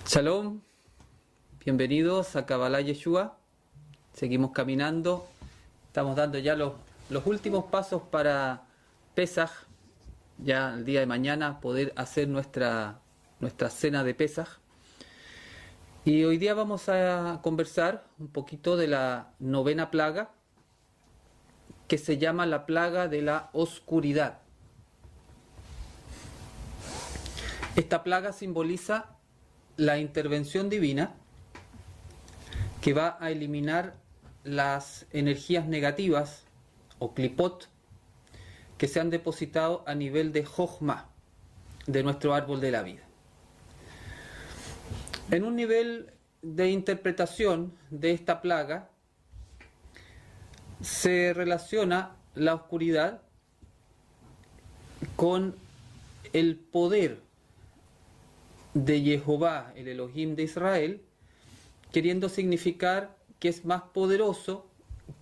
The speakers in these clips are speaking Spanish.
Shalom, bienvenidos a Kabbalah Yeshua. Seguimos caminando, estamos dando ya los últimos pasos para Pesaj, ya el día de mañana poder hacer nuestra cena de Pesaj. Y hoy día vamos a conversar un poquito de la novena plaga, que se llama la plaga de la oscuridad. Esta plaga simboliza la intervención divina que va a eliminar las energías negativas o klipot que se han depositado a nivel de Jochma, de nuestro árbol de la vida. En un nivel de interpretación de esta plaga se relaciona la oscuridad con el poder de Jehová, el Elohim de Israel, queriendo significar que es más poderoso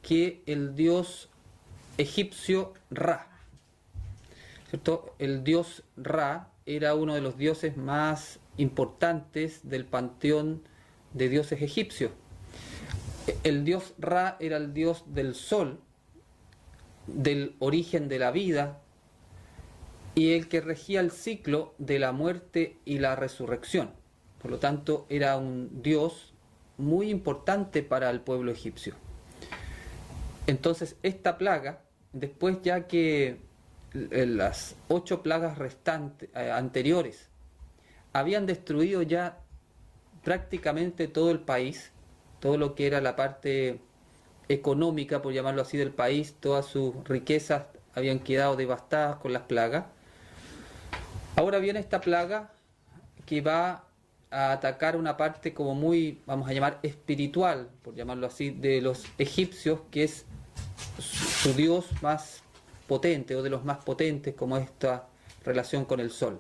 que el dios egipcio Ra. ¿Cierto? El dios Ra era uno de los dioses más importantes del panteón de dioses egipcios. El dios Ra era el dios del sol, del origen de la vida, y el que regía el ciclo de la muerte y la resurrección. Por lo tanto, era un dios muy importante para el pueblo egipcio. Entonces, esta plaga, después ya que las 8 plagas restantes, anteriores, habían destruido ya prácticamente todo el país, todo lo que era la parte económica, por llamarlo así, del país, todas sus riquezas habían quedado devastadas con las plagas. Ahora viene esta plaga que va a atacar una parte como muy, vamos a llamar, espiritual, por llamarlo así, de los egipcios, que es su dios más potente o de los más potentes, como esta relación con el sol.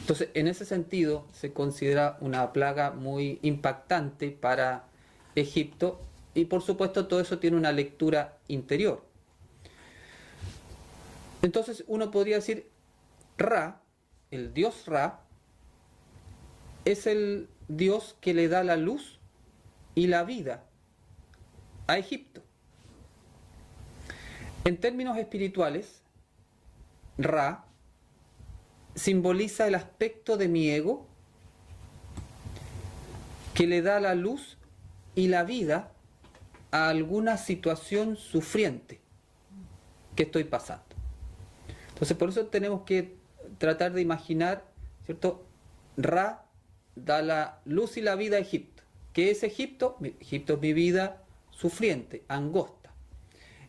Entonces, en ese sentido, se considera una plaga muy impactante para Egipto y, por supuesto, todo eso tiene una lectura interior. Entonces, uno podría decir, Ra, el dios Ra, es el dios que le da la luz y la vida a Egipto. En términos espirituales, Ra simboliza el aspecto de mi ego que le da la luz y la vida a alguna situación sufriente que estoy pasando. Entonces, por eso tenemos que tratar de imaginar, ¿cierto? Ra da la luz y la vida a Egipto. ¿Qué es Egipto? Egipto es mi vida sufriente, angosta.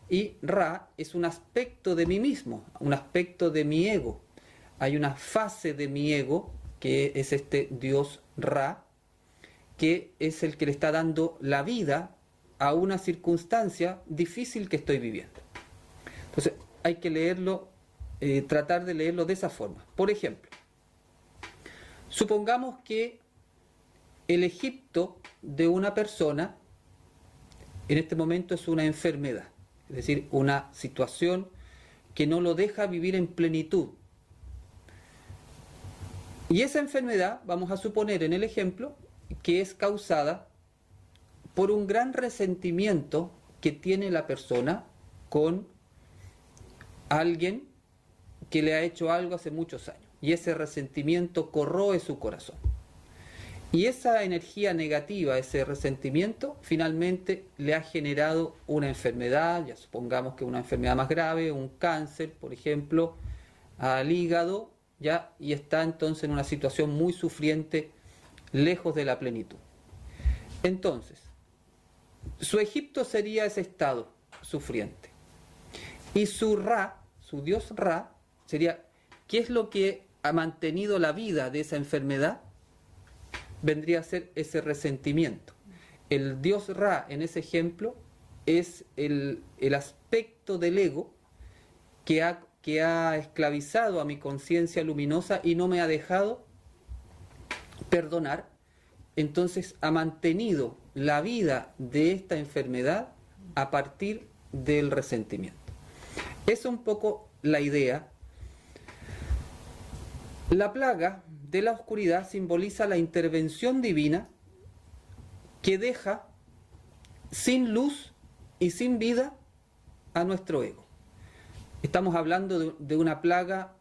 Y Ra es un aspecto de mí mismo, un aspecto de mi ego. Hay una fase de mi ego, que es este dios Ra, que es el que le está dando la vida a una circunstancia difícil que estoy viviendo. Entonces, hay que leerlo, tratar de leerlo de esa forma. Por ejemplo, supongamos que el Egipto de una persona en este momento es una enfermedad, es decir, una situación que no lo deja vivir en plenitud. Y esa enfermedad, vamos a suponer en el ejemplo, que es causada por un gran resentimiento que tiene la persona con alguien que le ha hecho algo hace muchos años. Y ese resentimiento corroe su corazón. Y esa energía negativa, ese resentimiento, finalmente le ha generado una enfermedad, ya supongamos que una enfermedad más grave, un cáncer, por ejemplo, al hígado, ya, y está entonces en una situación muy sufriente, lejos de la plenitud. Entonces, su Egipto sería ese estado sufriente. Y su Ra, su dios Ra, sería, ¿qué es lo que ha mantenido la vida de esa enfermedad? Vendría a ser ese resentimiento. El dios Ra, en ese ejemplo, es el aspecto del ego que ha esclavizado a mi conciencia luminosa y no me ha dejado perdonar. Entonces ha mantenido la vida de esta enfermedad a partir del resentimiento. Es un poco la idea. La plaga de la oscuridad simboliza la intervención divina que deja sin luz y sin vida a nuestro ego. Estamos hablando de una plaga,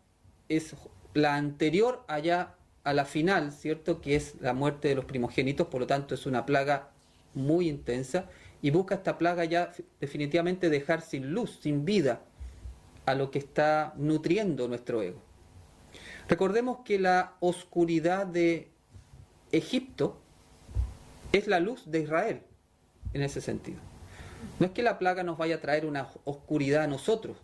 es la anterior allá a la final, ¿cierto? Que es la muerte de los primogénitos, por lo tanto es una plaga muy intensa, y busca esta plaga ya definitivamente dejar sin luz, sin vida a lo que está nutriendo nuestro ego. Recordemos que la oscuridad de Egipto es la luz de Israel, en ese sentido. No es que la plaga nos vaya a traer una oscuridad a nosotros,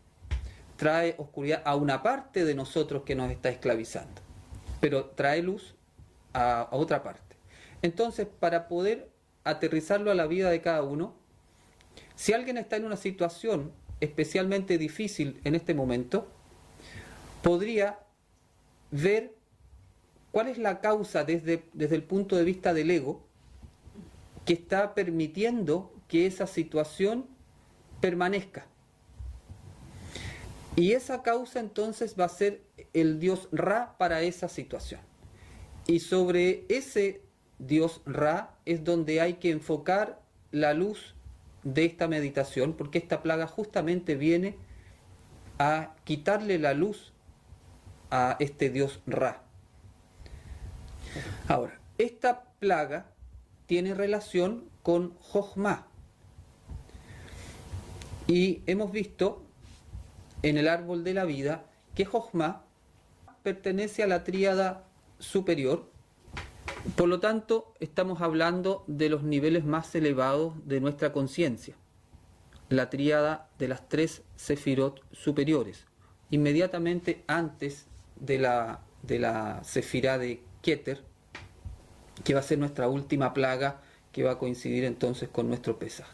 trae oscuridad a una parte de nosotros que nos está esclavizando, pero trae luz a otra parte. Entonces, para poder aterrizarlo a la vida de cada uno, si alguien está en una situación especialmente difícil en este momento, podría ver cuál es la causa desde el punto de vista del ego que está permitiendo que esa situación permanezca. Y esa causa entonces va a ser el dios Ra para esa situación. Y sobre ese dios Ra es donde hay que enfocar la luz de esta meditación, porque esta plaga justamente viene a quitarle la luz a este dios Ra. Ahora, esta plaga tiene relación con Jochma. Y hemos visto en el árbol de la vida que Jochma pertenece a la tríada superior. Por lo tanto, estamos hablando de los niveles más elevados de nuestra conciencia, la tríada de las 3 sefirot superiores, inmediatamente antes de la sefirá de Keter, que va a ser nuestra última plaga, que va a coincidir entonces con nuestro Pesaj.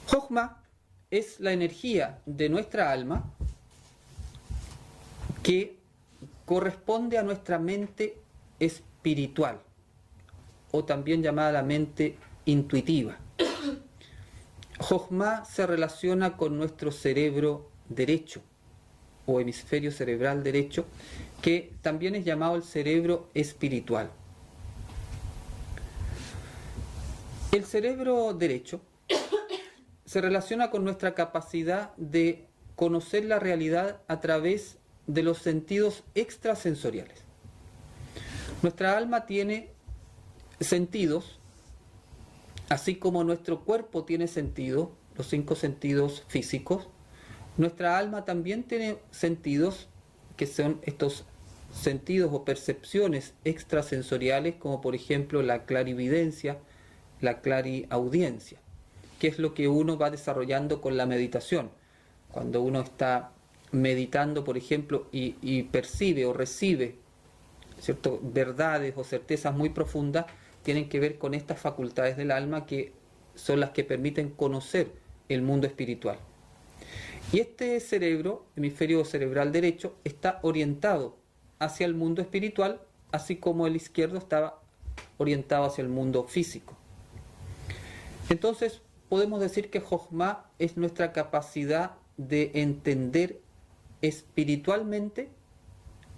Jochma es la energía de nuestra alma que corresponde a nuestra mente espiritual, o también llamada la mente intuitiva. Jochma se relaciona con nuestro cerebro derecho, o hemisferio cerebral derecho, que también es llamado el cerebro espiritual. El cerebro derecho se relaciona con nuestra capacidad de conocer la realidad a través de los sentidos extrasensoriales. Nuestra alma tiene sentidos, así como nuestro cuerpo tiene sentido, los 5 sentidos físicos. Nuestra alma también tiene sentidos, que son estos sentidos o percepciones extrasensoriales, como por ejemplo la clarividencia, la clariaudiencia, que es lo que uno va desarrollando con la meditación. Cuando uno está meditando, por ejemplo, y percibe o recibe, ¿cierto?, verdades o certezas muy profundas, tienen que ver con estas facultades del alma que son las que permiten conocer el mundo espiritual. Y este cerebro, hemisferio cerebral derecho, está orientado hacia el mundo espiritual, así como el izquierdo estaba orientado hacia el mundo físico. Entonces, podemos decir que Jochma es nuestra capacidad de entender espiritualmente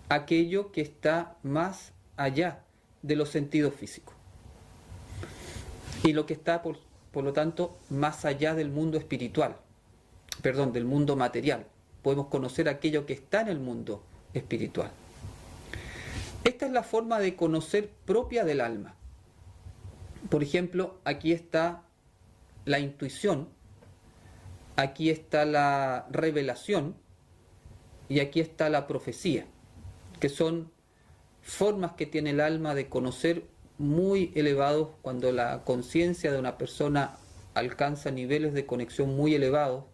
aquello que está más allá de los sentidos físicos. Y lo que está, por lo tanto, más allá del mundo espiritual, del mundo material. Podemos conocer aquello que está en el mundo espiritual. Esta es la forma de conocer propia del alma. Por ejemplo, aquí está la intuición, aquí está la revelación y aquí está la profecía, que son formas que tiene el alma de conocer muy elevados. Cuando la conciencia de una persona alcanza niveles de conexión muy elevados,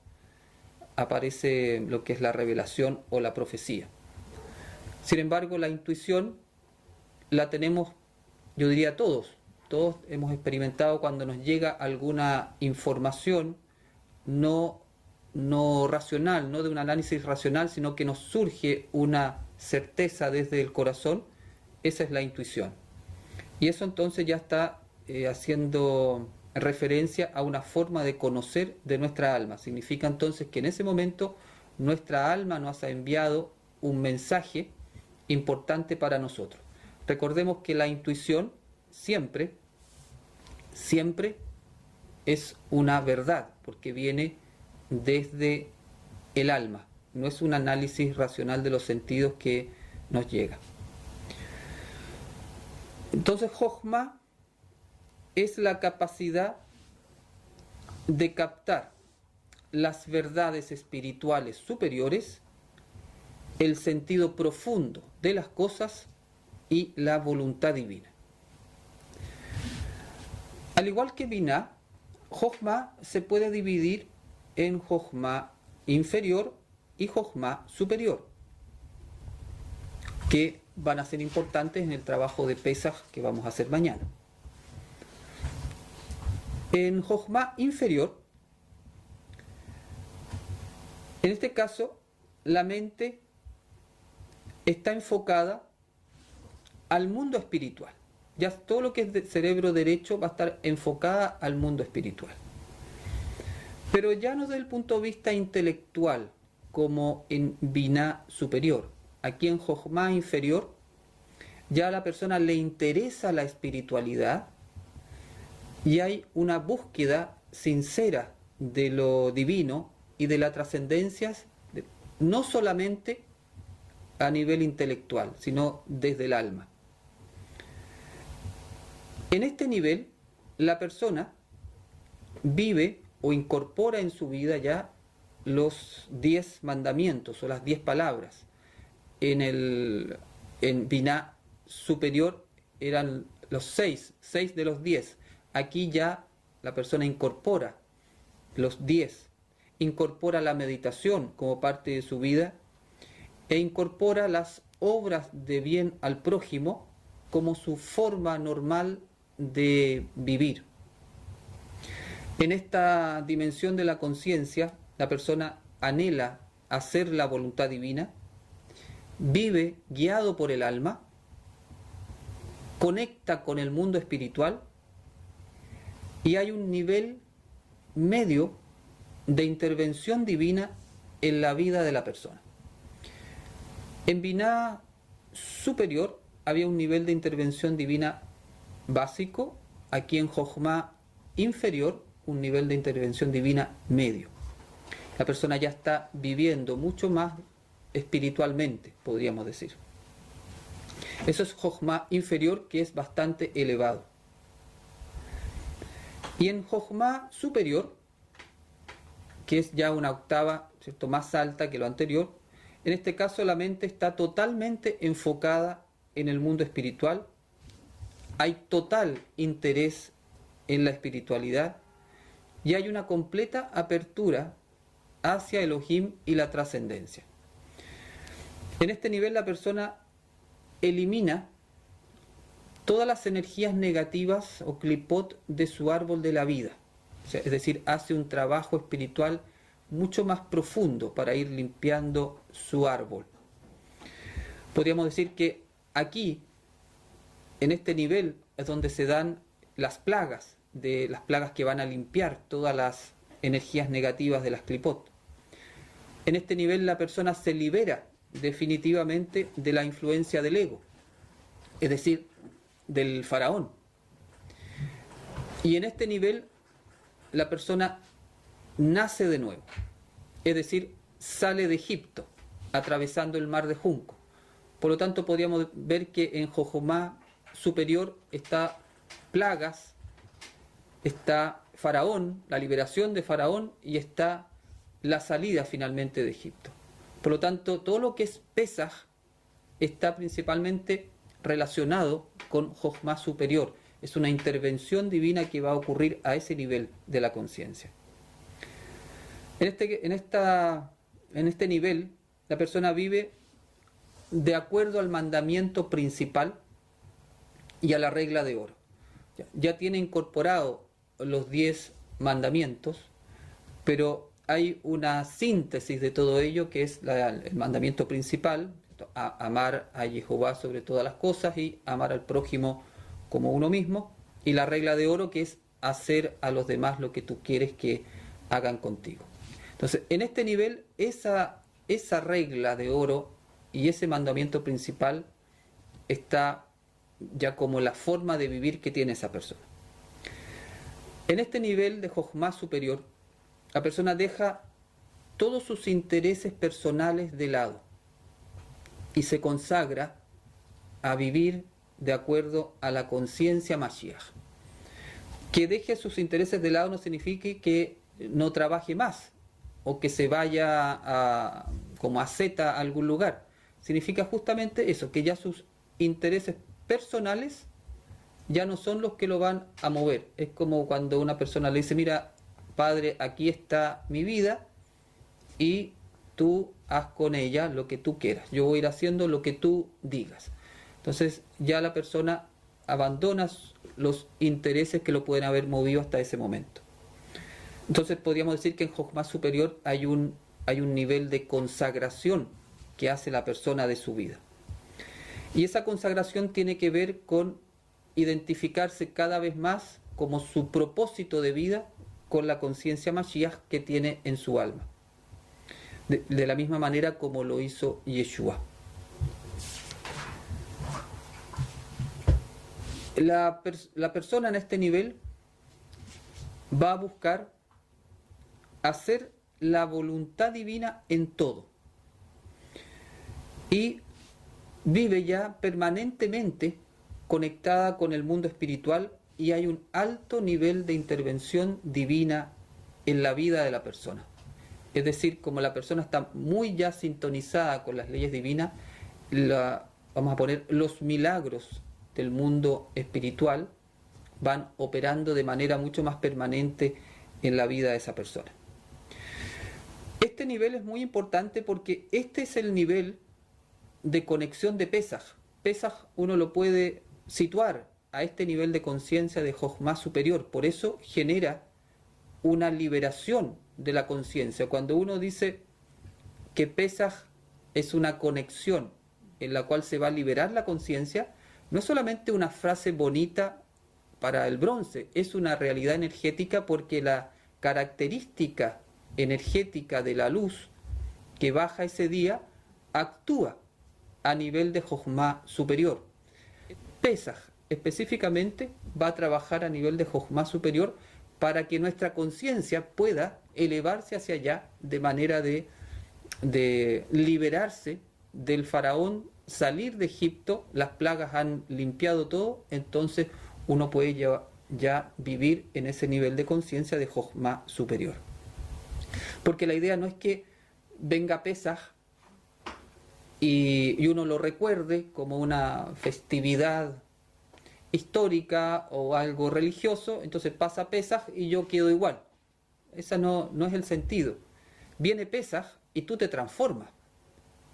aparece lo que es la revelación o la profecía. Sin embargo, la intuición la tenemos, yo diría todos hemos experimentado cuando nos llega alguna información no racional, no de un análisis racional, sino que nos surge una certeza desde el corazón. Esa es la intuición. Y eso entonces ya está haciendo referencia a una forma de conocer de nuestra alma. Significa entonces que en ese momento nuestra alma nos ha enviado un mensaje importante para nosotros. Recordemos que la intuición siempre es una verdad, porque viene desde el alma, no es un análisis racional de los sentidos que nos llega. Entonces, Jochma es la capacidad de captar las verdades espirituales superiores, el sentido profundo de las cosas y la voluntad divina. Al igual que Binah, Jochma se puede dividir en Jochma inferior y Jochma superior, que van a ser importantes en el trabajo de Pesaj que vamos a hacer mañana. En Jochma inferior, en este caso, la mente está enfocada al mundo espiritual. Ya todo lo que es de cerebro derecho va a estar enfocada al mundo espiritual. Pero ya no desde el punto de vista intelectual, como en Binah superior. Aquí en Jochma inferior, ya a la persona le interesa la espiritualidad y hay una búsqueda sincera de lo divino y de las trascendencias, no solamente a nivel intelectual, sino desde el alma. En este nivel, la persona vive o incorpora en su vida ya los 10 mandamientos o las 10 palabras. En Binah superior eran los 6 de los 10. Aquí ya la persona incorpora los 10, incorpora la meditación como parte de su vida e incorpora las obras de bien al prójimo como su forma normal de vivir. En esta dimensión de la conciencia, la persona anhela hacer la voluntad divina, vive guiado por el alma, conecta con el mundo espiritual y hay un nivel medio de intervención divina en la vida de la persona. En Binah superior había un nivel de intervención divina básico, aquí en Jochma inferior un nivel de intervención divina medio. La persona ya está viviendo mucho más espiritualmente, podríamos decir. Eso es Jochma inferior, que es bastante elevado. Y en Jochma superior, que es ya una octava, ¿cierto?, más alta que lo anterior, en este caso la mente está totalmente enfocada en el mundo espiritual, hay total interés en la espiritualidad y hay una completa apertura hacia Elohim y la trascendencia. En este nivel la persona elimina todas las energías negativas o clipot de su árbol de la vida, es decir, hace un trabajo espiritual mucho más profundo para ir limpiando su árbol. Podríamos decir que aquí, en este nivel, es donde se dan las plagas que van a limpiar todas las energías negativas de las clipot. En este nivel la persona se libera definitivamente de la influencia del ego, es decir, del faraón. Y en este nivel la persona nace de nuevo, es decir, sale de Egipto, atravesando el mar de Junco. Por lo tanto, podríamos ver que en Jochma superior está plagas, está Faraón, la liberación de Faraón, y está la salida finalmente de Egipto. Por lo tanto, todo lo que es Pesaj está principalmente relacionado con Jochma superior. Es una intervención divina que va a ocurrir a ese nivel de la conciencia. En este nivel, la persona vive de acuerdo al mandamiento principal y a la regla de oro. Ya tiene incorporado los 10 mandamientos, pero hay una síntesis de todo ello que es el mandamiento principal, amar a Jehová sobre todas las cosas y amar al prójimo como uno mismo, y la regla de oro, que es hacer a los demás lo que tú quieres que hagan contigo. Entonces, en este nivel, esa regla de oro y ese mandamiento principal está ya como la forma de vivir que tiene esa persona. En este nivel de Jochma superior, la persona deja todos sus intereses personales de lado y se consagra a vivir de acuerdo a la conciencia Mashiach. Que deje sus intereses de lado no significa que no trabaje más o que se vaya como asceta a algún lugar. Significa justamente eso, que ya sus intereses personales ya no son los que lo van a mover. Es como cuando una persona le dice, mira, padre, aquí está mi vida y tú haz con ella lo que tú quieras. Yo voy a ir haciendo lo que tú digas. Entonces ya la persona abandona los intereses que lo pueden haber movido hasta ese momento. Entonces podríamos decir que en Jochma superior hay un nivel de consagración que hace la persona de su vida. Y esa consagración tiene que ver con identificarse cada vez más como su propósito de vida con la conciencia Mashiach que tiene en su alma. De la misma manera como lo hizo Yeshua. La persona en este nivel va a buscar hacer la voluntad divina en todo. Y vive ya permanentemente conectada con el mundo espiritual y hay un alto nivel de intervención divina en la vida de la persona. Es decir, como la persona está muy ya sintonizada con las leyes divinas, vamos a poner, los milagros del mundo espiritual van operando de manera mucho más permanente en la vida de esa persona. Este nivel es muy importante porque este es el nivel de conexión de Pesaj. Pesaj uno lo puede situar a este nivel de conciencia de Jochma superior, por eso genera una liberación de la conciencia. Cuando uno dice que Pesaj es una conexión en la cual se va a liberar la conciencia, no es solamente una frase bonita para el bronce, es una realidad energética porque la característica energética de la luz que baja ese día actúa a nivel de Jochma superior. Pesaj específicamente va a trabajar a nivel de Jochma superior para que nuestra conciencia pueda elevarse hacia allá de manera de liberarse del faraón, salir de Egipto, las plagas han limpiado todo, entonces uno puede ya vivir en ese nivel de conciencia de Jochma superior. Porque la idea no es que venga Pesaj y uno lo recuerde como una festividad histórica o algo religioso, entonces pasa Pesaj y yo quedo igual. Esa no es el sentido. Viene Pesaj y tú te transformas.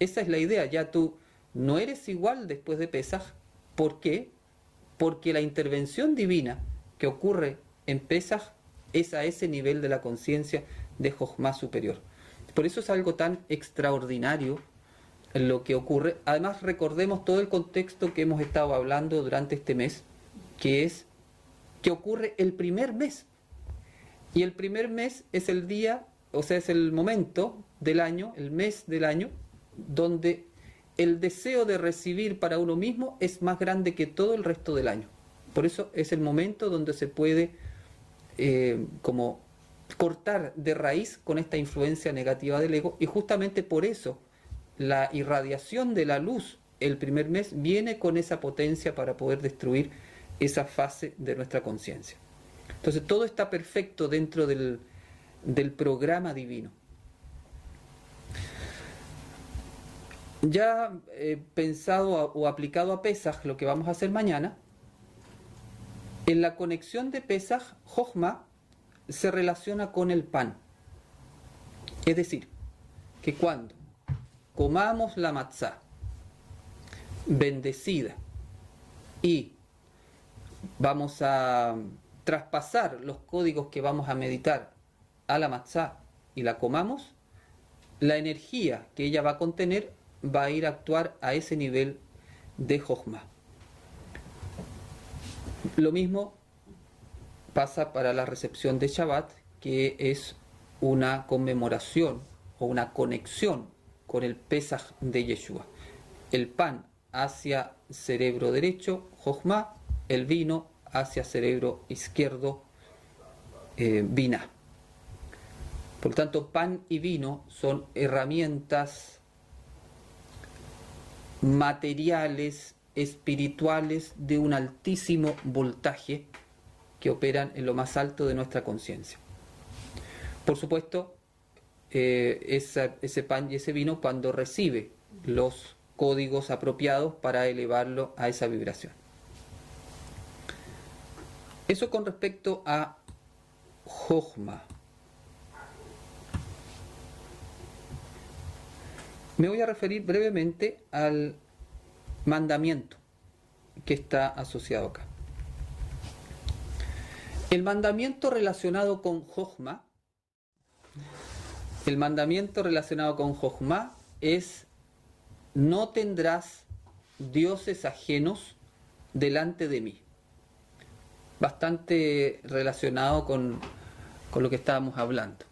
Esa es la idea, ya tú no eres igual después de Pesaj. ¿Por qué? Porque la intervención divina que ocurre en Pesaj es a ese nivel de la conciencia de Jochma superior. Por eso es algo tan extraordinario lo que ocurre. Además, recordemos todo el contexto que hemos estado hablando durante este mes, que es que ocurre el primer mes. Y el primer mes es el día, o sea, es el momento del año, el mes del año, donde el deseo de recibir para uno mismo es más grande que todo el resto del año. Por eso es el momento donde se puede como cortar de raíz con esta influencia negativa del ego, y justamente por eso la irradiación de la luz el primer mes viene con esa potencia para poder destruir esa fase de nuestra conciencia. Entonces todo está perfecto dentro del programa divino. Ya pensado o aplicado a Pesaj, lo que vamos a hacer mañana, en la conexión de Pesaj, Jochma se relaciona con el pan. Es decir, que cuando comamos la matzá bendecida y vamos a traspasar los códigos que vamos a meditar a la matzá y la comamos, la energía que ella va a contener va a ir a actuar a ese nivel de Jochma. Lo mismo pasa para la recepción de Shabbat, que es una conmemoración o una conexión con el Pesaj de Yeshua. el pan hacia cerebro derecho, Jochma, el vino hacia cerebro izquierdo, Binah. Por lo tanto, pan y vino son herramientas materiales, espirituales de un altísimo voltaje que operan en lo más alto de nuestra conciencia. Por supuesto, ese pan y ese vino cuando recibe los códigos apropiados para elevarlo a esa vibración. Eso con respecto a Jochma. Me voy a referir brevemente al mandamiento que está asociado acá. El mandamiento relacionado con Jochma, es: no tendrás dioses ajenos delante de mí. Bastante relacionado con lo que estábamos hablando.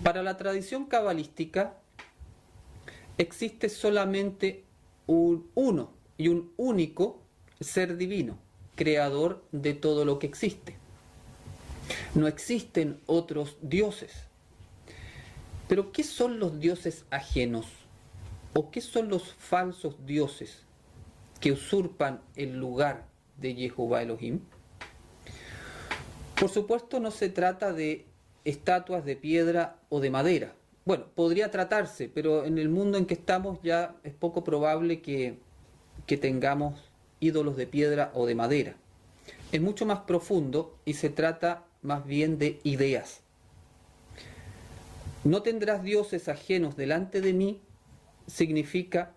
Para la tradición cabalística existe solamente uno y un único ser divino, creador de todo lo que existe. No existen otros dioses. Pero ¿qué son los dioses ajenos? ¿O qué son los falsos dioses que usurpan el lugar de Yehová Elohim? Por supuesto, no se trata de estatuas de piedra o de madera. Bueno, podría tratarse, pero en el mundo en que estamos ya es poco probable que tengamos ídolos de piedra o de madera. Es mucho más profundo y se trata más bien de ideas. No tendrás dioses ajenos delante de mí significa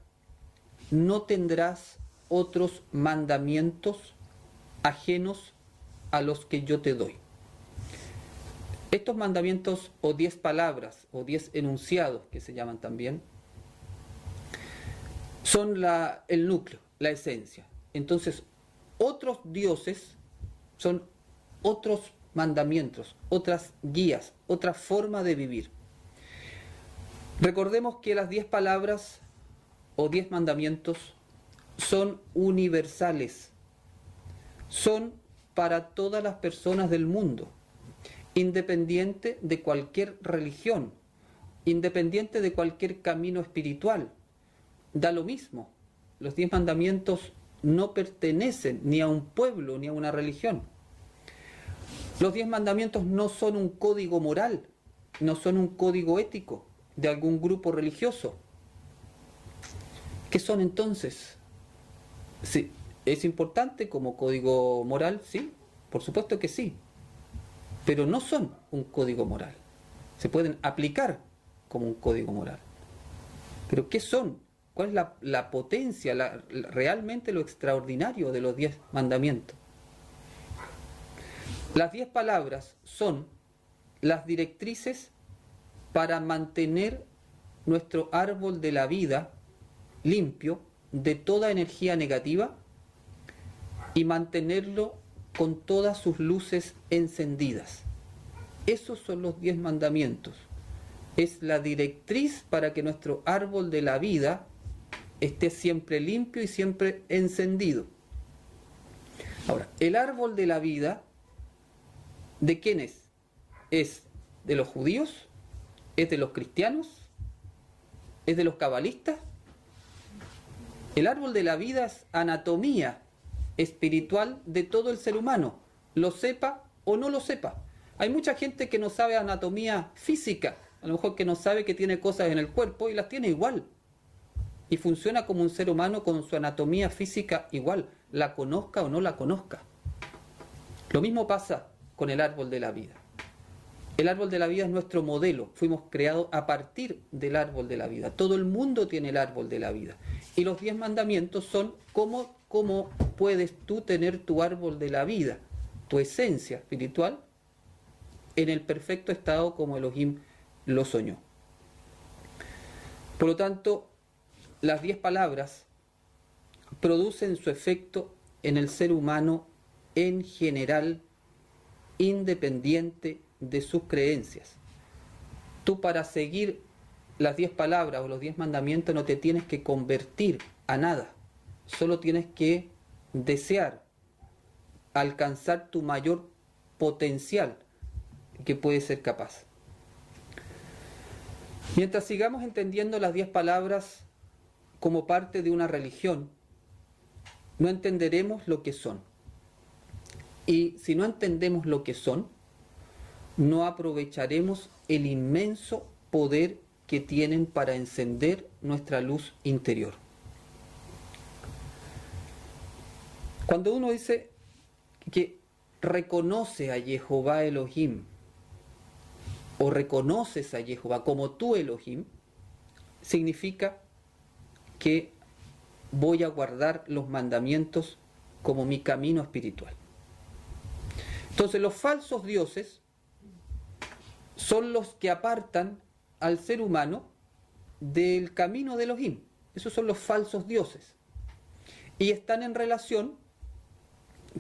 no tendrás otros mandamientos ajenos a los que yo te doy. Estos mandamientos, o 10 palabras, o 10 enunciados, que se llaman también, son el núcleo, la esencia. Entonces, otros dioses son otros mandamientos, otras guías, otra forma de vivir. Recordemos que las 10 palabras, o 10 mandamientos, son universales. Son para todas las personas del mundo, independiente de cualquier religión, independiente de cualquier camino espiritual. Da lo mismo. Los 10 mandamientos no pertenecen ni a un pueblo ni a una religión. Los 10 mandamientos no son un código moral, no son un código ético de algún grupo religioso. ¿Qué son entonces? Sí, ¿es importante como código moral? Sí, por supuesto que sí. Pero no son un código moral. Se pueden aplicar como un código moral. Pero ¿qué son? ¿Cuál es la potencia, realmente lo extraordinario de los 10 mandamientos? Las 10 palabras son las directrices para mantener nuestro árbol de la vida limpio de toda energía negativa y mantenerlo con todas sus luces encendidas. Esos son los 10 mandamientos. Es la directriz para que nuestro árbol de la vida esté siempre limpio y siempre encendido. Ahora, el árbol de la vida, ¿de quién es? ¿Es de los judíos? ¿Es de los cristianos? ¿Es de los cabalistas? El árbol de la vida es anatomía espiritual de todo el ser humano, lo sepa o no lo sepa. Hay mucha gente que no sabe anatomía física, a lo mejor que no sabe que tiene cosas en el cuerpo y las tiene igual. Y funciona como un ser humano con su anatomía física igual, la conozca o no la conozca. Lo mismo pasa con el árbol de la vida. El árbol de la vida es nuestro modelo, fuimos creados a partir del árbol de la vida. Todo el mundo tiene el árbol de la vida. Y los 10 mandamientos son cómo puedes tú tener tu árbol de la vida, tu esencia espiritual, en el perfecto estado como Elohim lo soñó. Por lo tanto, las 10 palabras producen su efecto en el ser humano en general, independiente de sus creencias. Tú, para seguir las 10 palabras o los 10 mandamientos, no te tienes que convertir a nada. Solo tienes que desear alcanzar tu mayor potencial que puedes ser capaz. Mientras sigamos entendiendo las 10 palabras como parte de una religión, no entenderemos lo que son. Y si no entendemos lo que son, no aprovecharemos el inmenso poder que tienen para encender nuestra luz interior. Cuando uno dice que reconoce a Jehová Elohim, o reconoces a Jehová como tu Elohim, significa que voy a guardar los mandamientos como mi camino espiritual. Entonces los falsos dioses son los que apartan al ser humano del camino de Elohim. Esos son los falsos dioses. Y están en relación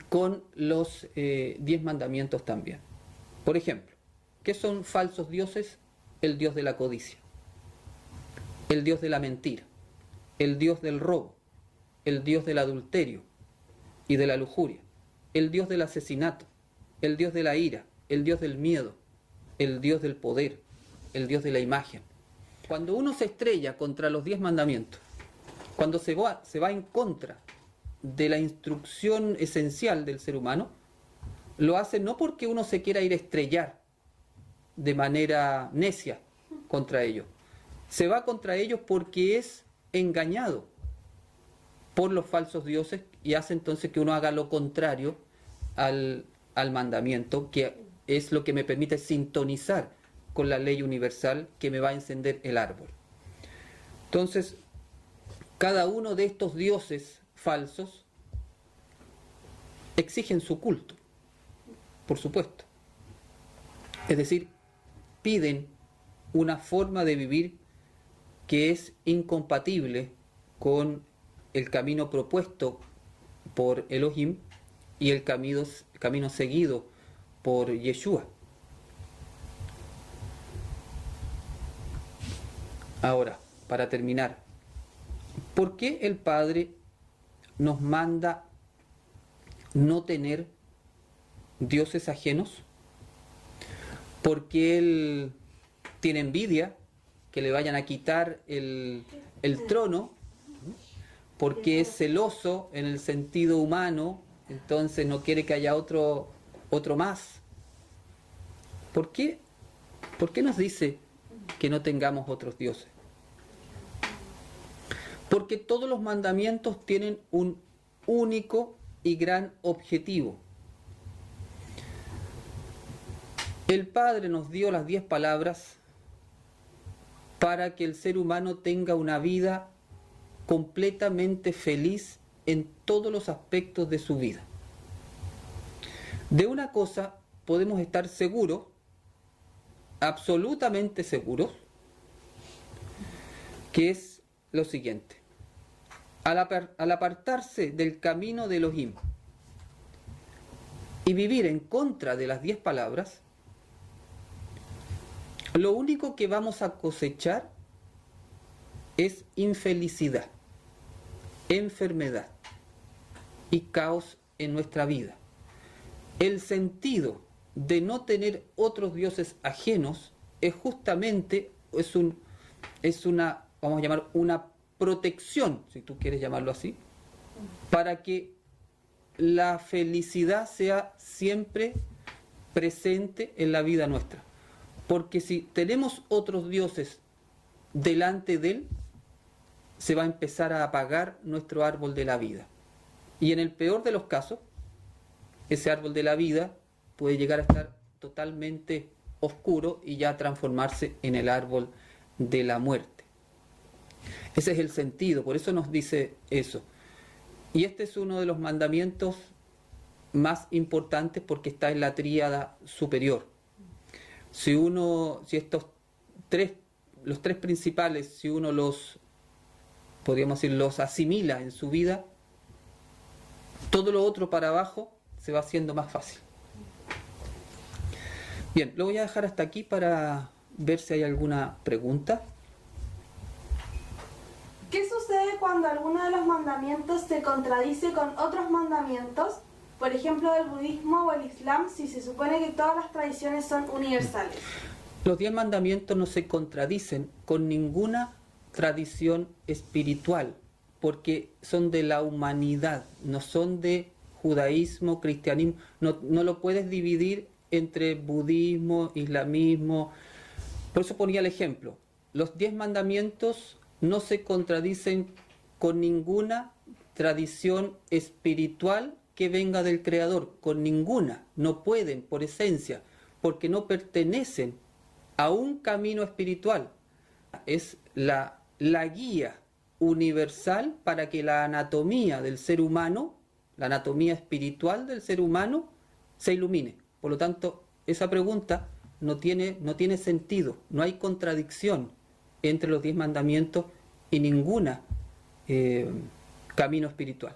con los 10 mandamientos también. Por ejemplo, ¿qué son falsos dioses? El dios de la codicia, el dios de la mentira, el dios del robo, el dios del adulterio y de la lujuria, el dios del asesinato, el dios de la ira, el dios del miedo, el dios del poder, el dios de la imagen. Cuando uno se estrella contra los 10 mandamientos, cuando se va en contra de la instrucción esencial del ser humano, lo hace no porque uno se quiera ir a estrellar de manera necia contra ellos. Se va contra ellos porque es engañado por los falsos dioses y hace entonces que uno haga lo contrario al mandamiento, que es lo que me permite sintonizar con la ley universal que me va a encender el árbol. Entonces, cada uno de estos dioses falsos exigen su culto, por supuesto. Es decir, piden una forma de vivir que es incompatible con el camino propuesto por Elohim y el camino seguido por Yeshua. Ahora, para terminar, ¿por qué el Padre nos manda no tener dioses ajenos? Porque Él tiene envidia que le vayan a quitar el trono, porque es celoso en el sentido humano, entonces no quiere que haya otro más. ¿Por qué nos dice que no tengamos otros dioses? Porque todos los mandamientos tienen un único y gran objetivo. El Padre nos dio las 10 palabras para que el ser humano tenga una vida completamente feliz en todos los aspectos de su vida. De una cosa podemos estar seguros, absolutamente seguros, que es lo siguiente. Al apartarse del camino de Elohim y vivir en contra de las 10 palabras, lo único que vamos a cosechar es infelicidad, enfermedad y caos en nuestra vida. El sentido de no tener otros dioses ajenos es justamente, vamos a llamar, una protección, si tú quieres llamarlo así, para que la felicidad sea siempre presente en la vida nuestra. Porque si tenemos otros dioses delante de Él, se va a empezar a apagar nuestro árbol de la vida. Y en el peor de los casos, ese árbol de la vida puede llegar a estar totalmente oscuro y ya transformarse en el árbol de la muerte. Ese es el sentido, por eso nos dice eso. Y este es uno de los mandamientos más importantes porque está en la tríada superior. Si estos los tres principales, si uno podríamos decir, los asimila en su vida, todo lo otro para abajo se va haciendo más fácil. Bien, lo voy a dejar hasta aquí para ver si hay alguna pregunta. ¿Qué sucede sucede cuando alguno de los mandamientos se contradice con otros mandamientos, por ejemplo del budismo o el islam, si se supone que todas las tradiciones son universales? Los 10 mandamientos no se contradicen con ninguna tradición espiritual, porque son de la humanidad, no son de judaísmo, cristianismo, no lo puedes dividir entre budismo, islamismo. Por eso ponía el ejemplo. Los 10 mandamientos no se contradicen con ninguna tradición espiritual que venga del Creador, con ninguna. No pueden, por esencia, porque no pertenecen a un camino espiritual. Es la guía universal para que la anatomía del ser humano, la anatomía espiritual del ser humano, se ilumine. Por lo tanto, esa pregunta no tiene sentido, no hay contradicción entre los 10 mandamientos y ninguna camino espiritual.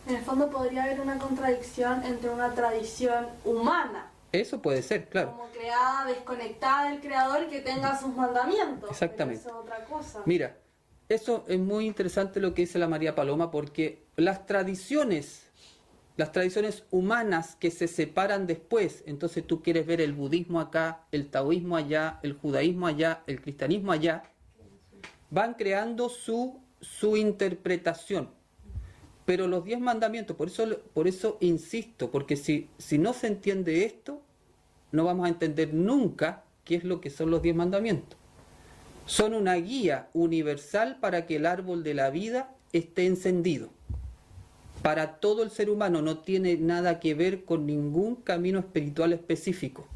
En el fondo podría haber una contradicción entre una tradición humana. Eso puede ser, claro. Como creada, desconectada del Creador, que tenga sus mandamientos. Exactamente. Pero eso es otra cosa. Mira, eso es muy interesante lo que dice la María Paloma, porque las tradiciones humanas que se separan después, entonces tú quieres ver el budismo acá, el taoísmo allá, el judaísmo allá, el cristianismo allá, van creando su interpretación. Pero los 10 mandamientos, por eso insisto, porque si no se entiende esto, no vamos a entender nunca qué es lo que son los 10 mandamientos. Son una guía universal para que el árbol de la vida esté encendido. Para todo el ser humano, no tiene nada que ver con ningún camino espiritual específico.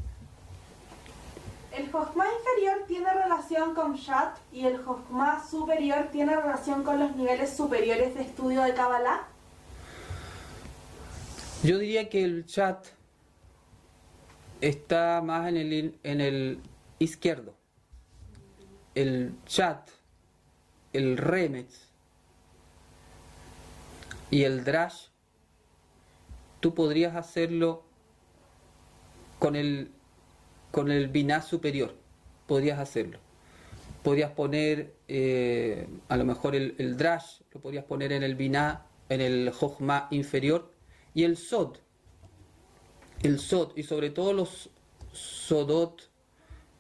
¿El Jochma inferior tiene relación con Shat y el Jochma superior tiene relación con los niveles superiores de estudio de Kabbalah? Yo diría que el Shat está más en el izquierdo. El Shat, el Remez y el Drash, tú podrías hacerlo con el Binah superior, podrías hacerlo. Podrías poner, a lo mejor el Drash, lo podrías poner en el Binah, en el Jochma inferior, y el Sod, y sobre todo los Sodot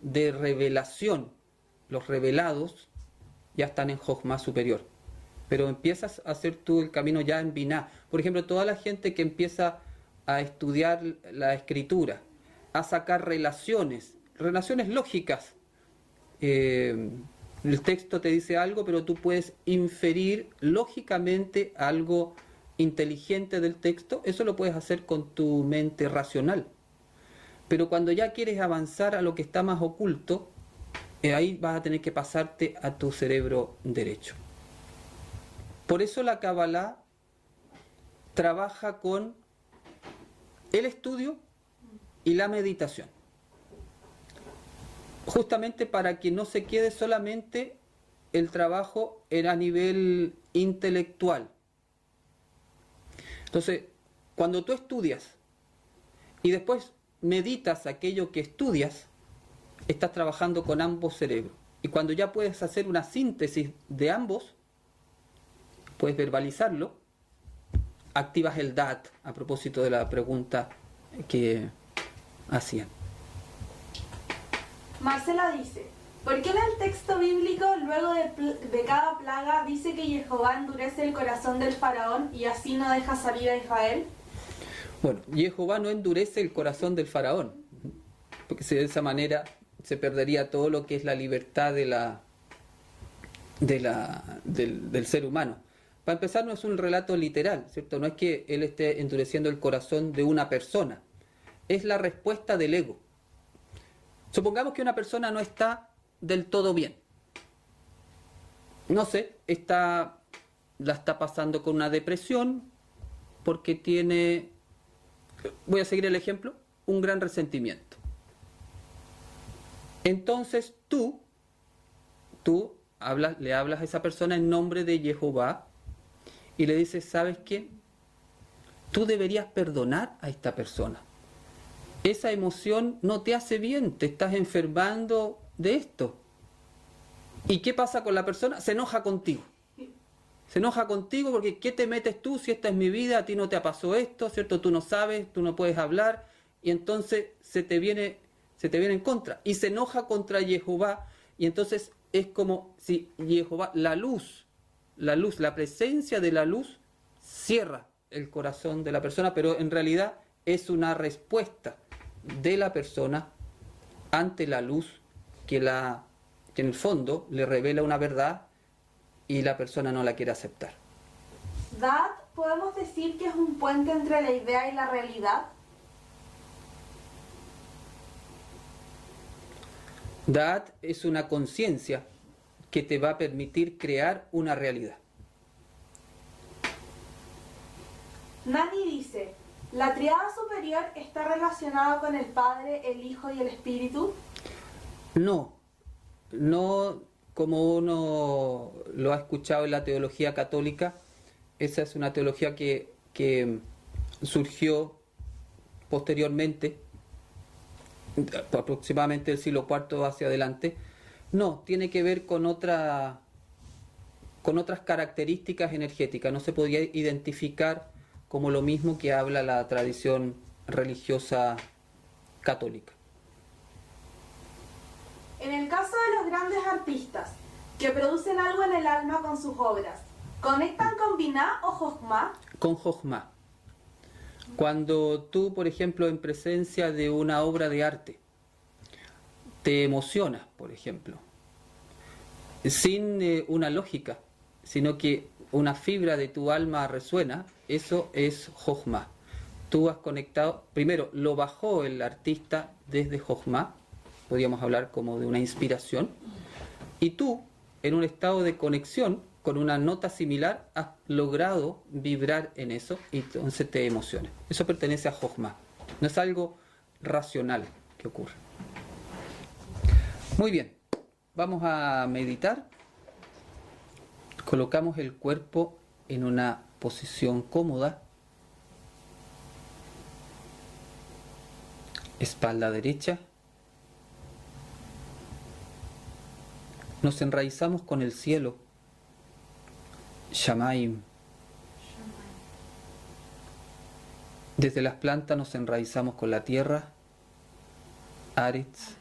de revelación, los revelados, ya están en Jochma superior. Pero empiezas a hacer tú el camino ya en Binah. Por ejemplo, toda la gente que empieza a estudiar la escritura, a sacar relaciones lógicas. El texto te dice algo, pero tú puedes inferir lógicamente algo inteligente del texto. Eso lo puedes hacer con tu mente racional. Pero cuando ya quieres avanzar a lo que está más oculto, ahí vas a tener que pasarte a tu cerebro derecho. Por eso la Kabbalah trabaja con el estudio y la meditación, justamente para que no se quede solamente el trabajo a nivel intelectual. Entonces, cuando tú estudias y después meditas aquello que estudias, estás trabajando con ambos cerebros. Y cuando ya puedes hacer una síntesis de ambos, puedes verbalizarlo, activas el DAT, a propósito de la pregunta que hacían. Marcela dice, ¿por qué en el texto bíblico luego de cada plaga dice que Jehová endurece el corazón del faraón y así no deja salir a Israel? Bueno, Jehová no endurece el corazón del faraón, porque de esa manera se perdería todo lo que es la libertad del ser humano. Para empezar, no es un relato literal, ¿cierto? No es que él esté endureciendo el corazón de una persona. Es la respuesta del ego. Supongamos que una persona no está del todo bien. No sé, la está pasando con una depresión porque tiene, voy a seguir el ejemplo, un gran resentimiento. Entonces tú le hablas a esa persona en nombre de Jehová y le dices, ¿sabes qué? Tú deberías perdonar a esta persona. Esa emoción no te hace bien, te estás enfermando de esto. ¿Y qué pasa con la persona? Se enoja contigo. Se enoja contigo porque ¿qué te metes tú si esta es mi vida? A ti no te pasó esto, ¿cierto? Tú no sabes, tú no puedes hablar, y entonces se te viene en contra. Y se enoja contra Jehová, y entonces es como si Jehová, la luz, la presencia de la luz cierra el corazón de la persona, pero en realidad es una respuesta de la persona ante la luz que en el fondo le revela una verdad y la persona no la quiere aceptar. Dad, ¿podemos decir que es un puente entre la idea y la realidad? Da'at es una conciencia que te va a permitir crear una realidad. Nani dice, ¿la triada superior está relacionada con el Padre, el Hijo y el Espíritu? No como uno lo ha escuchado en la teología católica. Esa es una teología que surgió posteriormente, aproximadamente del siglo IV hacia adelante. No, tiene que ver con otras características energéticas. No se podía identificar como lo mismo que habla la tradición religiosa católica. En el caso de los grandes artistas, que producen algo en el alma con sus obras, ¿conectan con Binah o Jochma? Con Jochma. Cuando tú, por ejemplo, en presencia de una obra de arte, te emocionas, por ejemplo, sin una lógica, sino que una fibra de tu alma resuena, eso es Jochma. Tú has conectado, primero lo bajó el artista desde Jochma, podríamos hablar como de una inspiración, y tú, en un estado de conexión con una nota similar, has logrado vibrar en eso y entonces te emocionas. Eso pertenece a Jochma, no es algo racional que ocurre. Muy bien, vamos a meditar. Colocamos el cuerpo en una posición cómoda, espalda derecha. Nos enraizamos con el cielo, Shamaim. Desde las plantas nos enraizamos con la tierra, Aretz.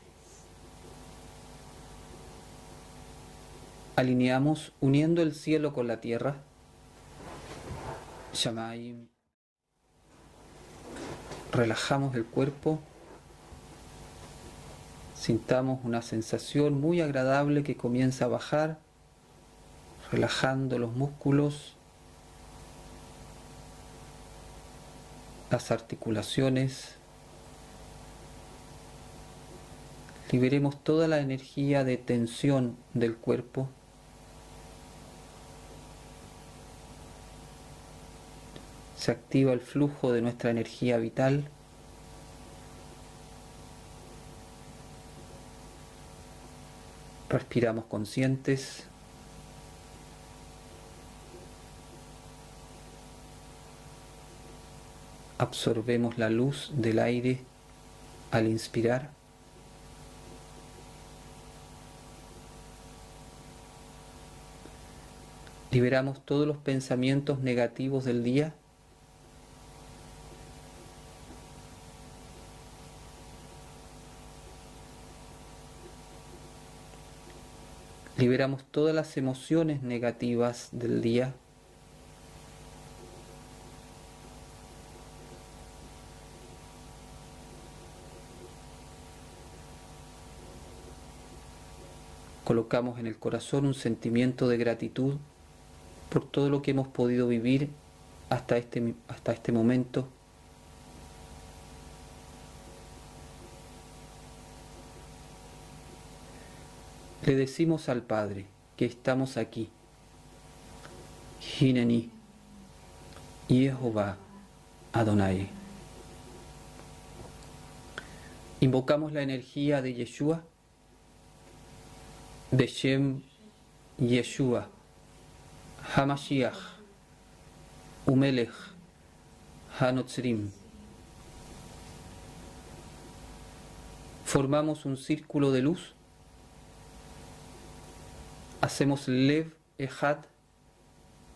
Alineamos uniendo el cielo con la tierra, Shamaim. Relajamos el cuerpo. Sintamos una sensación muy agradable que comienza a bajar, relajando los músculos, las articulaciones. Liberemos toda la energía de tensión del cuerpo. Se activa el flujo de nuestra energía vital. Respiramos conscientes. Absorbemos la luz del aire al inspirar. Liberamos todos los pensamientos negativos del día. Liberamos todas las emociones negativas del día. Colocamos en el corazón un sentimiento de gratitud por todo lo que hemos podido vivir hasta este momento. Le decimos al Padre que estamos aquí. Hineni, Jehová Adonai. Invocamos la energía de Yeshua, Beshem Yeshua, Hamashiach, Umelech, Hanotzrim. Formamos un círculo de luz. Hacemos Lev Echad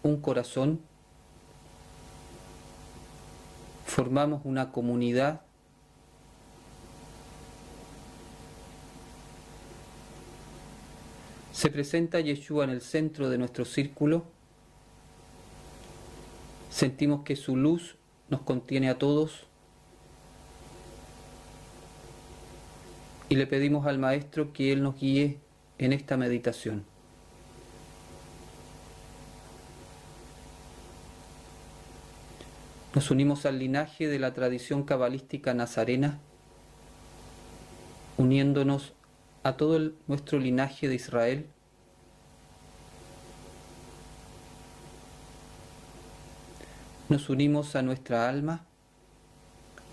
un corazón, formamos una comunidad, se presenta Yeshua en el centro de nuestro círculo, sentimos que su luz nos contiene a todos y le pedimos al Maestro que Él nos guíe en esta meditación. Nos unimos al linaje de la tradición cabalística nazarena, uniéndonos a todo nuestro linaje de Israel, nos unimos a nuestra alma,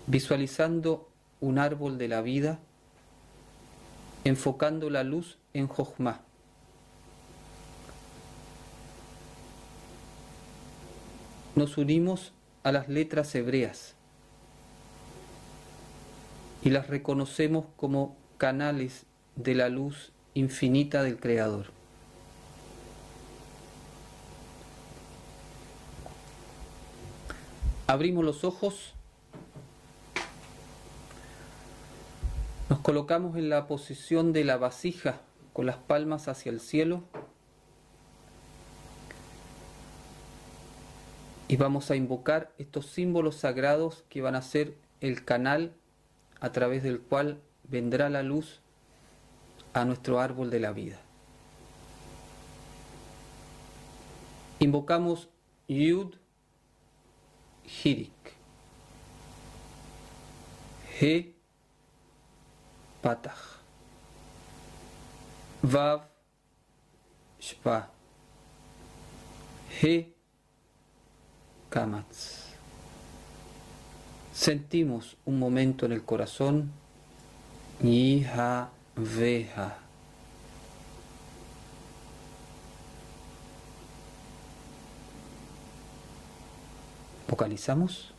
visualizando un árbol de la vida, enfocando la luz en Jochma. Nos unimos a las letras hebreas y las reconocemos como canales de la luz infinita del Creador. Abrimos los ojos, nos colocamos en la posición de la vasija con las palmas hacia el cielo y vamos a invocar estos símbolos sagrados que van a ser el canal a través del cual vendrá la luz a nuestro árbol de la vida. Invocamos Yud Hirik, He Patach, Vav Shva, He Kamatz. Sentimos un momento en el corazón, Yiha Veja. Vocalizamos.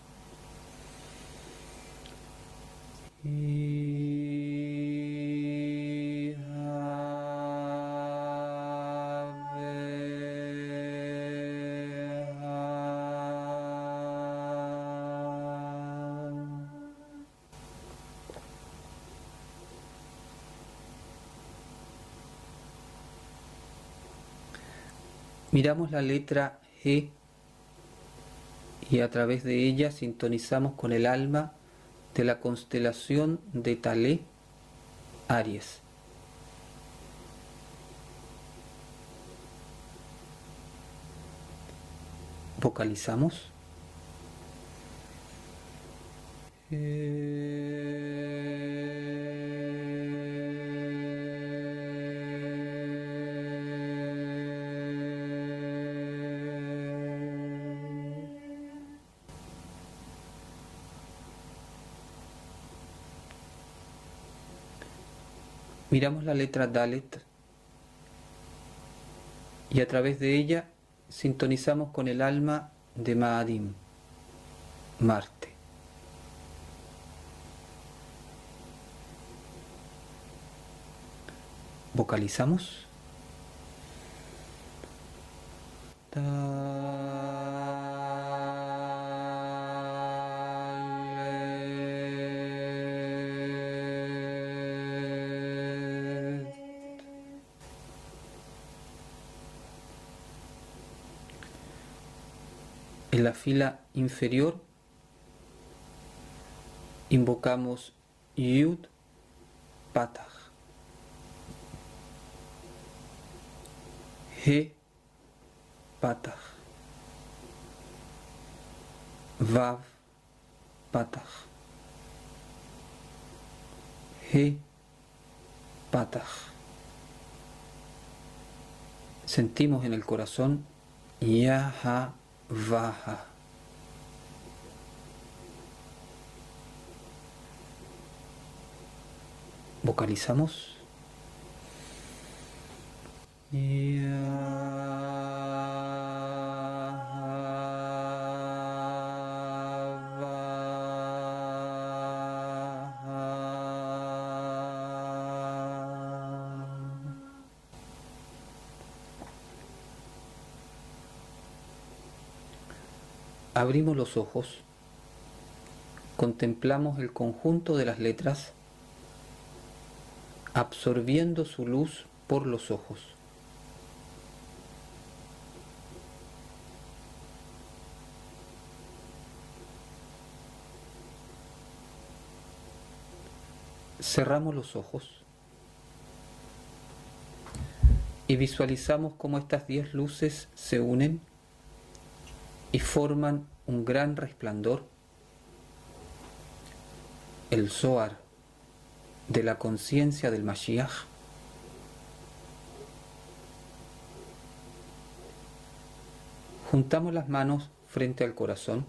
Miramos la letra G y a través de ella sintonizamos con el alma de la constelación de Talé, Aries. Vocalizamos. Miramos la letra Dalet y a través de ella sintonizamos con el alma de Maadim, Marte. Vocalizamos. En la fila inferior invocamos Yud Patach, He Patach, Vav Patach, He Patach. Sentimos en el corazón Yaha Vaha. Vocalizamos. Abrimos los ojos, contemplamos el conjunto de las letras, absorbiendo su luz por los ojos. Cerramos los ojos y visualizamos cómo estas 10 luces se unen y forman un gran resplandor, el Zohar de la conciencia del Mashiach. Juntamos las manos frente al corazón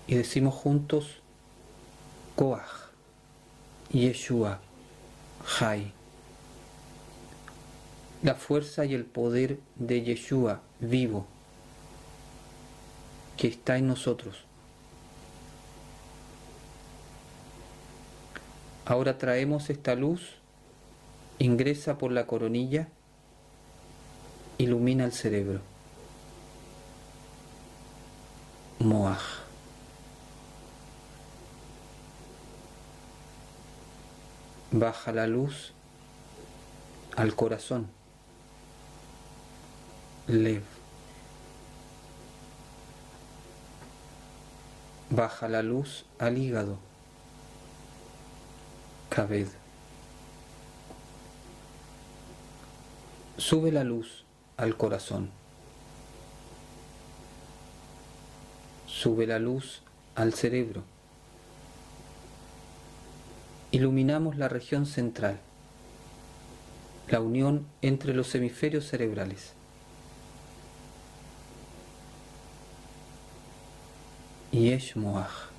y decimos juntos: Koach, Yeshua, Jai. La fuerza y el poder de Yeshua vivo que está en nosotros. Ahora traemos esta luz, ingresa por la coronilla, ilumina el cerebro. Moaj. Baja la luz al corazón. Lev. Baja la luz al hígado. Kaved. Sube la luz al corazón. Sube la luz al cerebro. Iluminamos la región central, la unión entre los hemisferios cerebrales. Yesh Moach,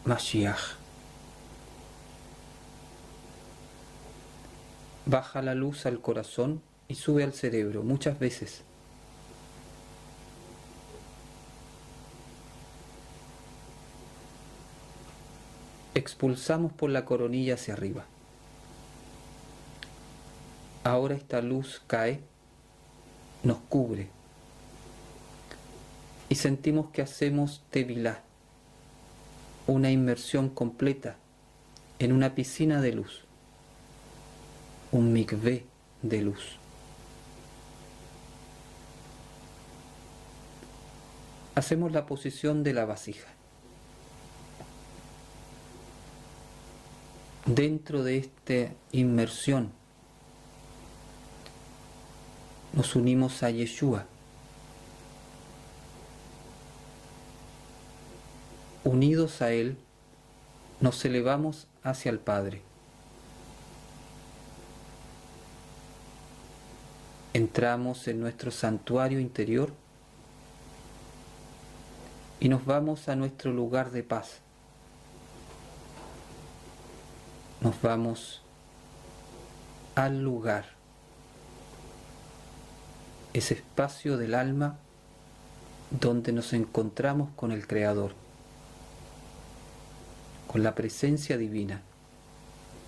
Mashiach. Baja la luz al corazón y sube al cerebro muchas veces. Expulsamos por la coronilla hacia arriba. Ahora esta luz cae, nos cubre y sentimos que hacemos tevilá, una inmersión completa en una piscina de luz, un mikvé de luz. Hacemos la posición de la vasija. Dentro de esta inmersión nos unimos a Yeshua. Unidos a Él, nos elevamos hacia el Padre. Entramos en nuestro santuario interior y nos vamos a nuestro lugar de paz. Nos vamos al lugar, ese espacio del alma donde nos encontramos con el Creador, con la presencia divina,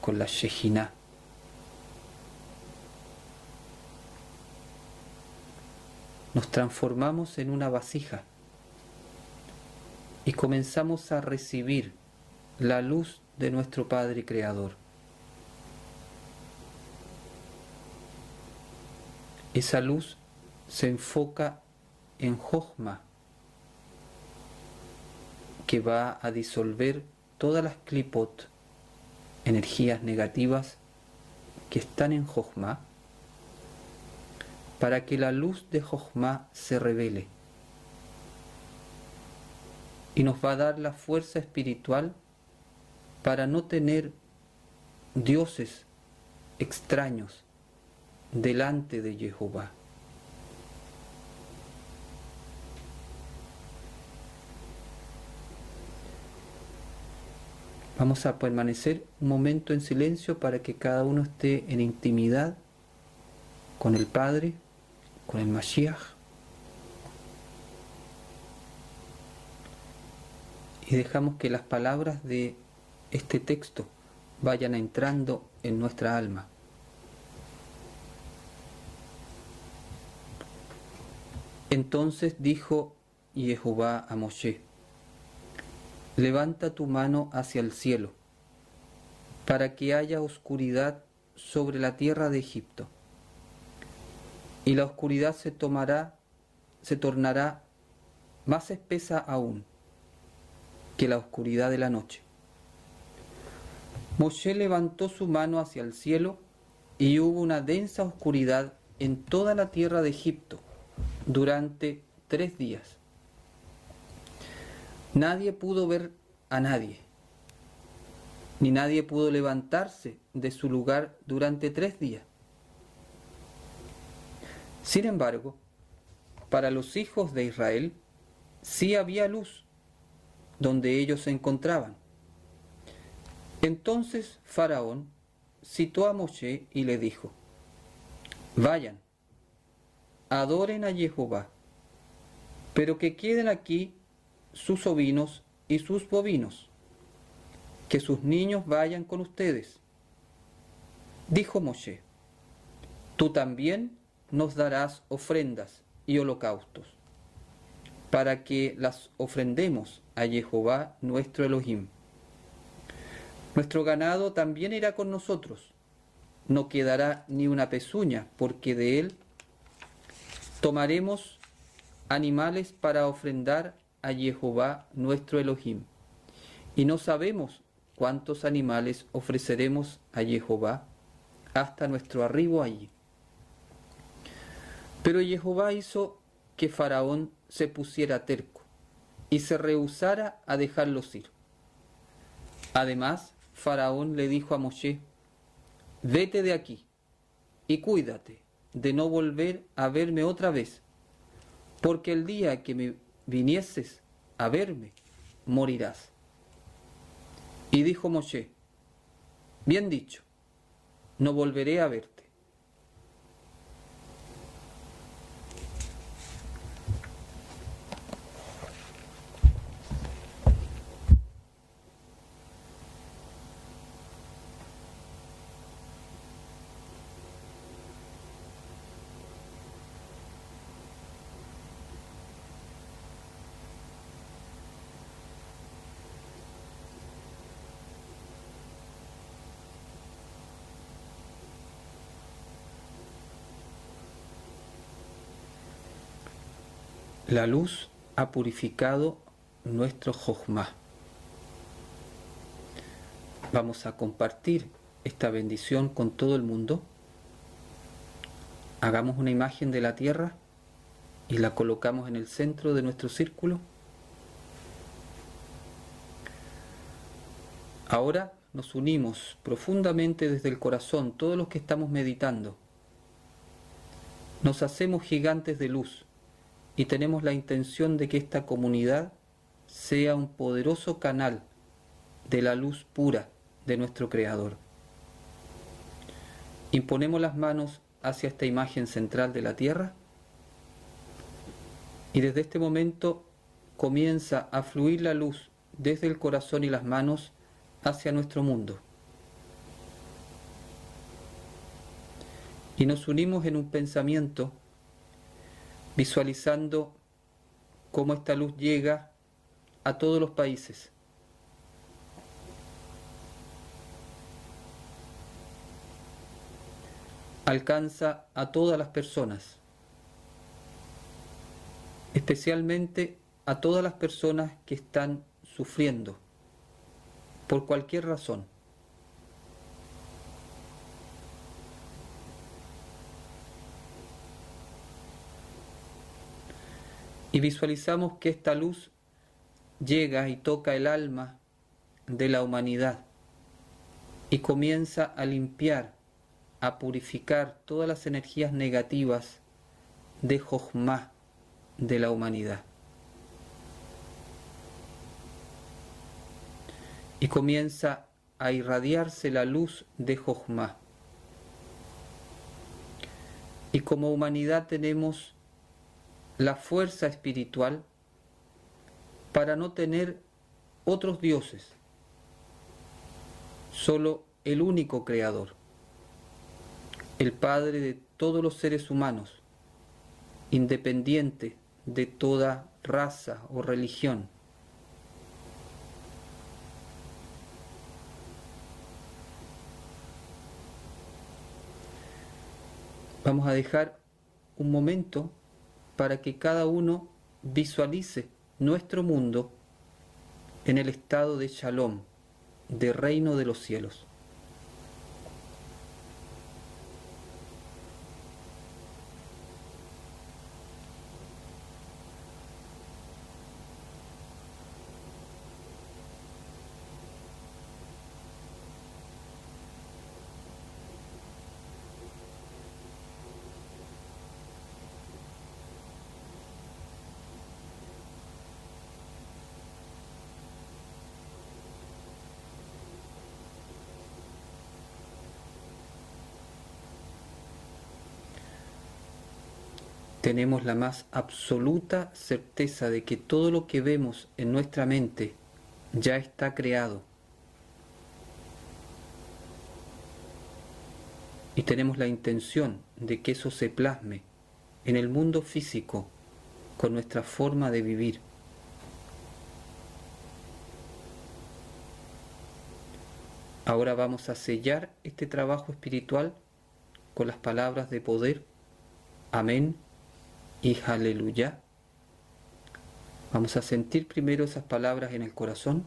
con la Shejiná. Nos transformamos en una vasija y comenzamos a recibir la luz de nuestro Padre Creador. Esa luz se enfoca en Jochma, que va a disolver todas las klipot, energías negativas que están en Jochma, para que la luz de Jochma se revele y nos va a dar la fuerza espiritual para no tener dioses extraños delante de Jehová. Vamos a permanecer un momento en silencio para que cada uno esté en intimidad con el Padre, con el Mashiach. Y dejamos que las palabras de este texto vayan entrando en nuestra alma. Entonces dijo Jehová a Moshe: levanta tu mano hacia el cielo, para que haya oscuridad sobre la tierra de Egipto, y la oscuridad se tornará más espesa aún que la oscuridad de la noche. Moshe levantó su mano hacia el cielo, y hubo una densa oscuridad en toda la tierra de Egipto durante 3 días. Nadie pudo ver a nadie, ni nadie pudo levantarse de su lugar durante 3 días. Sin embargo, para los hijos de Israel sí había luz donde ellos se encontraban. Entonces Faraón citó a Moshe y le dijo: vayan, adoren a Jehová, pero que queden aquí sus ovinos y sus bovinos, que sus niños vayan con ustedes. Dijo Moshe: tú también nos darás ofrendas y holocaustos, para que las ofrendemos a Jehová nuestro Elohim. Nuestro ganado también irá con nosotros, no quedará ni una pezuña, porque de él tomaremos animales para ofrendar a Jehová nuestro Elohim. Y no sabemos cuántos animales ofreceremos a Jehová hasta nuestro arribo allí. Pero Jehová hizo que Faraón se pusiera terco y se rehusara a dejarlos ir. Además, Faraón le dijo a Moshe: vete de aquí y cuídate de no volver a verme otra vez, porque el día que me vinieses a verme, morirás. Y dijo Moshe: bien dicho, no volveré a verte. La luz ha purificado nuestro Jochma. Vamos a compartir esta bendición con todo el mundo. Hagamos una imagen de la tierra y la colocamos en el centro de nuestro círculo. Ahora nos unimos profundamente desde el corazón, todos los que estamos meditando. Nos hacemos gigantes de luz y tenemos la intención de que esta comunidad sea un poderoso canal de la luz pura de nuestro Creador. Imponemos las manos hacia esta imagen central de la tierra y desde este momento comienza a fluir la luz desde el corazón y las manos hacia nuestro mundo. Y nos unimos en un pensamiento visualizando cómo esta luz llega a todos los países. Alcanza a todas las personas, especialmente a todas las personas que están sufriendo por cualquier razón. Y visualizamos que esta luz llega y toca el alma de la humanidad y comienza a limpiar, a purificar todas las energías negativas de Jochma de la humanidad. Y comienza a irradiarse la luz de Jochma. Y como humanidad tenemos la fuerza espiritual para no tener otros dioses, solo el único Creador, el Padre de todos los seres humanos, independiente de toda raza o religión. Vamos a dejar un momento para que cada uno visualice nuestro mundo en el estado de Shalom, de reino de los cielos. Tenemos la más absoluta certeza de que todo lo que vemos en nuestra mente ya está creado. Y tenemos la intención de que eso se plasme en el mundo físico con nuestra forma de vivir. Ahora vamos a sellar este trabajo espiritual con las palabras de poder. Amén y aleluya. Vamos a sentir primero esas palabras en el corazón.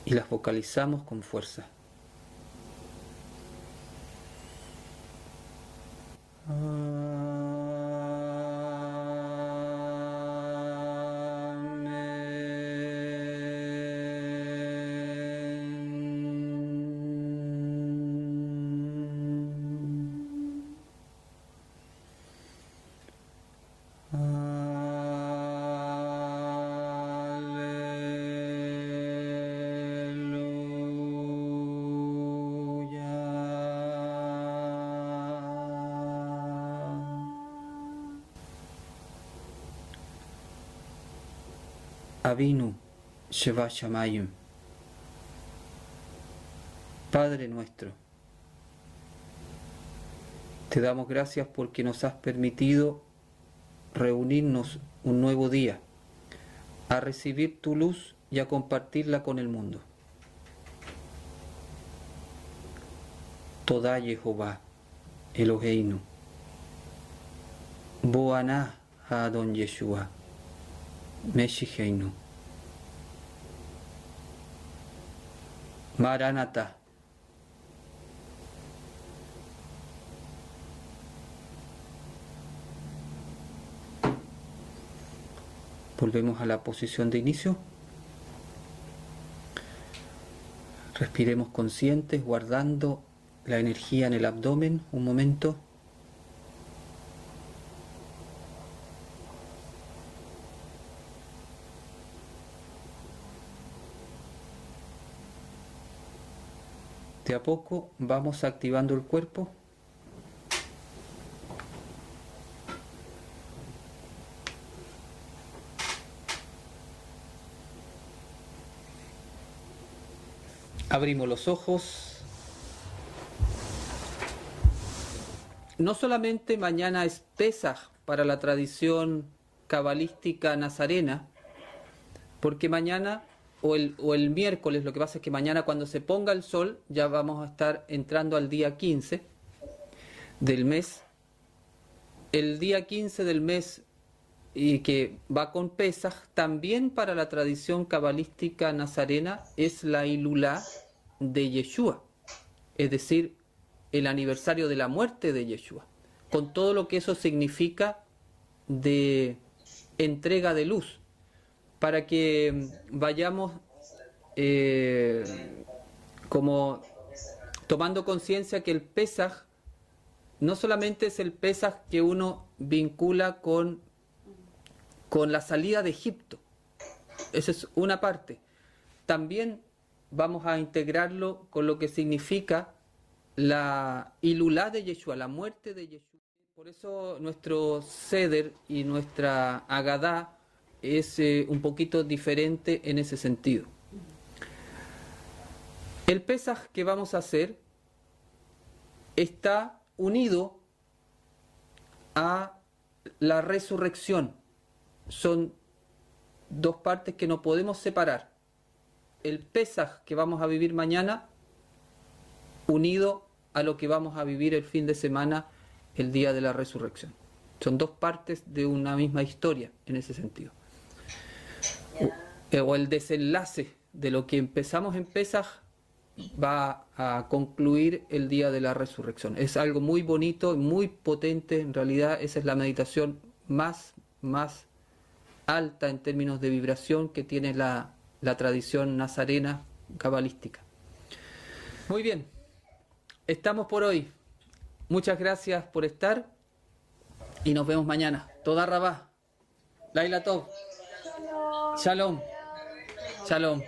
Y las vocalizamos con fuerza. Avinu Sheva Shamayim, Padre nuestro, te damos gracias porque nos has permitido reunirnos un nuevo día, a recibir tu luz y a compartirla con el mundo. Toda Jehová, Eloheinu, Boaná Adon Yeshua, Meshiheinu, Maranatha. Volvemos a la posición de inicio. Respiremos conscientes, guardando la energía en el abdomen un momento. De a poco vamos activando el cuerpo. Abrimos los ojos. No solamente mañana es Pesaj para la tradición cabalística nazarena, porque mañana o el miércoles, lo que pasa es que mañana cuando se ponga el sol ya vamos a estar entrando al día 15 del mes. El día 15 del mes y que va con Pesaj, también para la tradición cabalística nazarena es la Ilulá de Yeshua, es decir, el aniversario de la muerte de Yeshua, con todo lo que eso significa de entrega de luz, para que vayamos como tomando conciencia que el Pesaj no solamente es el Pesaj que uno vincula con la salida de Egipto, esa es una parte. También vamos a integrarlo con lo que significa la Ilulá de Yeshua, la muerte de Yeshua. Por eso nuestro Seder y nuestra Agadá es un poquito diferente en ese sentido. El Pesaj que vamos a hacer está unido a la resurrección. Son dos partes que no podemos separar. El Pesaj que vamos a vivir mañana, unido a lo que vamos a vivir el fin de semana, el día de la resurrección. Son dos partes de una misma historia en ese sentido. O el desenlace de lo que empezamos en Pesaj va a concluir el día de la resurrección. Es algo muy bonito, muy potente. En realidad esa es la meditación más alta en términos de vibración que tiene la tradición nazarena cabalística. Muy bien, estamos por hoy. Muchas gracias por estar y nos vemos mañana. Toda Rabá. Laila Tov. Shalom. Shalom.